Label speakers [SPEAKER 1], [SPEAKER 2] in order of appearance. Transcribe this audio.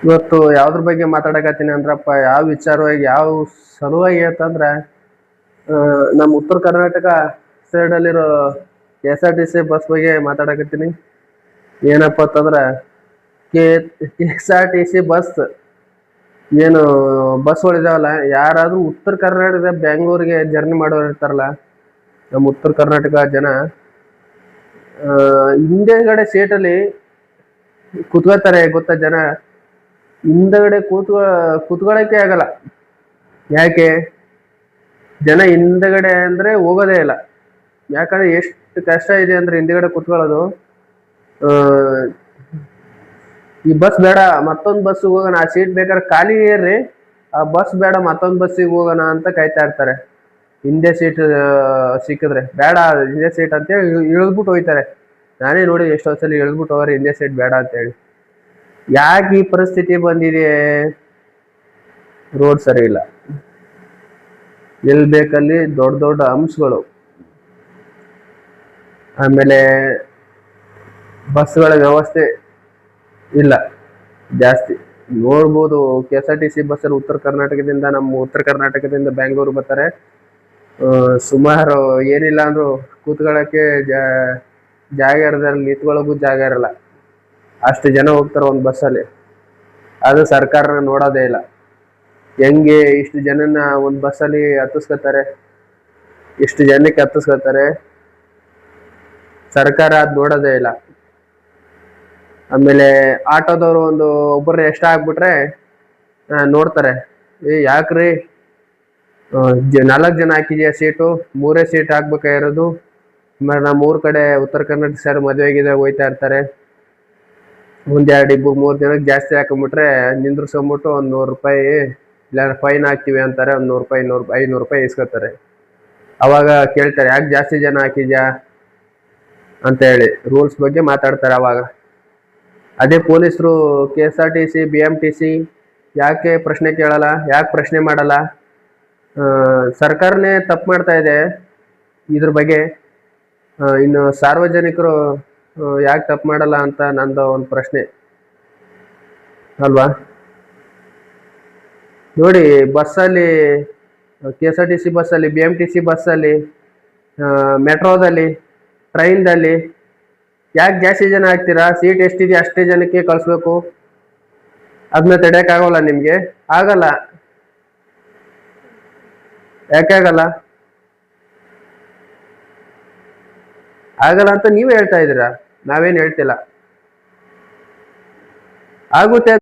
[SPEAKER 1] ಇವತ್ತು ಯಾವ್ದ್ರ ಬಗ್ಗೆ ಮಾತಾಡಕತ್ತೀನಿ ಅಂದ್ರಪ್ಪ, ಯಾವ ವಿಚಾರವಾಗಿ ಯಾವ ಸಲುವಾಗಿ ಅಂತಂದ್ರೆ ನಮ್ಮ ಉತ್ತರ ಕರ್ನಾಟಕ ಸೈಡಲ್ಲಿರೋ KSRTC ಬಸ್ ಬಗ್ಗೆ ಮಾತಾಡಕತ್ತೀನಿ. ಏನಪ್ಪ ಅಂತಂದ್ರೆ KSRTC ಬಸ್ ಏನು ಬಸ್ಗಳಿದಾವಲ್ಲ, ಯಾರಾದ್ರೂ ಉತ್ತರ ಕರ್ನಾಟಕದ ಬೆಂಗಳೂರಿಗೆ ಜರ್ನಿ ಮಾಡೋರು ಇರ್ತಾರಲ್ಲ, ನಮ್ಮ ಉತ್ತರ ಕರ್ನಾಟಕ ಜನ ಹಿಂದೆಗಡೆ ಸೀಟಲ್ಲಿ ಕುತ್ಕೋತಾರೆ ಗೊತ್ತಾ ಜನ. ಹಿಂದಗಡೆ ಕೂತ್ಕೊಳ್ಳೋಕೆ ಆಗಲ್ಲ. ಯಾಕೆ? ಜನ ಹಿಂದಗಡೆ ಅಂದ್ರೆ ಹೋಗೋದೇ ಇಲ್ಲ. ಯಾಕಂದ್ರೆ ಎಷ್ಟು ಕಷ್ಟ ಇದೆ ಅಂದ್ರೆ ಹಿಂದಗಡೆ ಕೂತ್ಕೊಳ್ಳೋದು. ಈ ಬಸ್ ಬೇಡ, ಮತ್ತೊಂದು ಬಸ್ಸಿಗೆ ಹೋಗೋಣ, ಆ ಸೀಟ್ ಬೇಕಾದ್ರೆ ಖಾಲಿ ಏರ್ರಿ, ಆ ಬಸ್ ಬೇಡ ಮತ್ತೊಂದು ಬಸ್ಸಿಗೆ ಹೋಗೋಣ ಅಂತ ಕಾಯ್ತಾ ಇರ್ತಾರೆ. ಹಿಂದೆ ಸೀಟ್ ಸಿಕ್ಕಿದ್ರೆ ಬೇಡ ಹಿಂದೆ ಸೀಟ್ ಅಂತೇಳಿ ಇಳಿದ್ಬಿಟ್ಟು ಹೋಯ್ತಾರೆ. ನಾನೇ ನೋಡಿ ಎಷ್ಟೋ ಸಲ ಇಳಿದ್ಬಿಟ್ಟು ಹೋಗ್ರಿ ಹಿಂದೆ ಸೀಟ್ ಬೇಡ ಅಂತೇಳಿ. ಯಾಕೆ ಈ ಪರಿಸ್ಥಿತಿ ಬಂದಿದೆ? ರೋಡ್ ಸರಿ ಇಲ್ಲ, ಎಲ್ಲಿ ಬೇಕಲ್ಲಿ ದೊಡ್ಡ ದೊಡ್ಡ ಅಂಶಗಳು, ಆಮೇಲೆ ಬಸ್ಗಳ ವ್ಯವಸ್ಥೆ ಇಲ್ಲ ಜಾಸ್ತಿ. ನೋಡ್ಬೋದು KSRTC ಬಸ್ಸಲ್ಲಿ ಉತ್ತರ ಕರ್ನಾಟಕದಿಂದ, ನಮ್ಮ ಉತ್ತರ ಕರ್ನಾಟಕದಿಂದ ಬೆಂಗಳೂರು ಬರ್ತಾರೆ. ಸುಮಾರು ಏನಿಲ್ಲ ಅಂದ್ರು ಕೂತ್ಕೊಳ್ಳೋಕ್ಕೆ ಜಾಗ ಇರೋದ್ರಲ್ಲಿ ನಿಂತ್ಕೊಳ್ಳೋಕ್ಕೂ ಜಾಗ ಇರಲ್ಲ, ಅಷ್ಟು ಜನ ಹೋಗ್ತಾರೆ ಒಂದು ಬಸ್ಸಲ್ಲಿ. ಅದು ಸರ್ಕಾರ ನೋಡೋದೇ ಇಲ್ಲ. ಹೆಂಗೆ ಇಷ್ಟು ಜನನ ಒಂದು ಬಸ್ಸಲ್ಲಿ ಹತ್ತಿಸ್ಕೊತಾರೆ, ಇಷ್ಟು ಜನಕ್ಕೆ ಹತ್ತಿಸ್ಕೊತಾರೆ, ಸರ್ಕಾರ ಅದು ನೋಡೋದೇ ಇಲ್ಲ. ಆಮೇಲೆ ಆಟೋದವರು ಒಬ್ಬರು ಎಷ್ಟ ಆಗ್ಬಿಟ್ರೆ ನೋಡ್ತಾರೆ, ಯಾಕ್ರಿ 4 ಜನ ಹಾಕಿದ್ಯಾ ಸೀಟು, 3 ಸೀಟ್ ಹಾಕ್ಬೇಕಾಗಿರೋದು. ನಮ್ಮ ಊರ್ ಕಡೆ ಉತ್ತರ ಕರ್ನಾಟಕ ಸರ್ ಮದುವೆಗಿದೆ ಹೋಯ್ತಾ ಇರ್ತಾರೆ, ಒಂದೆರಡು ಇಬ್ಬರು 3 ಜನಕ್ಕೆ ಜಾಸ್ತಿ ಹಾಕೊಂಡ್ಬಿಟ್ರೆ ನಿಂದ್ರಿಸ್ಕೊಂಬಿಟ್ಟು ಒಂದು 100 ರೂಪಾಯಿ ಇಲ್ಲ ಫೈನ್ ಹಾಕ್ತಿವಿ ಅಂತಾರೆ. ಒಂದು 100 ರೂಪಾಯಿ 500 ರೂಪಾಯಿ ಇಸ್ಕೊತಾರೆ. ಅವಾಗ ಕೇಳ್ತಾರೆ ಯಾಕೆ ಜಾಸ್ತಿ ಜನ ಹಾಕಿದ್ಯಾ ಅಂತ ಹೇಳಿ ರೂಲ್ಸ್ ಬಗ್ಗೆ ಮಾತಾಡ್ತಾರೆ. ಅವಾಗ ಅದೇ ಪೊಲೀಸರು KSRTC BMTC ಯಾಕೆ ಪ್ರಶ್ನೆ ಕೇಳಲ್ಲ, ಯಾಕೆ ಪ್ರಶ್ನೆ ಮಾಡಲ್ಲ? ಸರ್ಕಾರನೇ ತಪ್ಪು ಮಾಡ್ತಾ ಇದೆ ಇದ್ರ ಬಗ್ಗೆ. ಇನ್ನು ಸಾರ್ವಜನಿಕರು ಯಾಕೆ ತಪ್ಪು ಮಾಡಲ್ಲ ಅಂತ ನಂದು ಒಂದು ಪ್ರಶ್ನೆ ಅಲ್ವಾ. ನೋಡಿ ಬಸ್ಸಲ್ಲಿ, KSRTC ಬಸ್ಸಲ್ಲಿ, BMTC ಬಸ್ಸಲ್ಲಿ, ಮೆಟ್ರೋದಲ್ಲಿ, ಟ್ರೈನ್ದಲ್ಲಿ ಯಾಕೆ ಜಾಸ್ತಿ ಜನ ಹಾಕ್ತೀರಾ? ಸೀಟ್ ಎಷ್ಟಿದೆ ಅಷ್ಟೇ ಜನಕ್ಕೆ ಕಳಿಸ್ಬೇಕು. ಅದನ್ನ ತಡೆಯಕ್ಕಾಗಲ್ಲ ನಿಮ್ಗೆ? ಆಗಲ್ಲ. ಯಾಕೆ ಆಗಲ್ಲ? ಆಗಲ್ಲ ಅಂತ ನೀವೇ ಹೇಳ್ತಾ ಇದ್ದೀರಾ, ನಾವೇನು ಹೇಳ್ತಿಲ್ಲ. ಆಗುತ್ತೆ.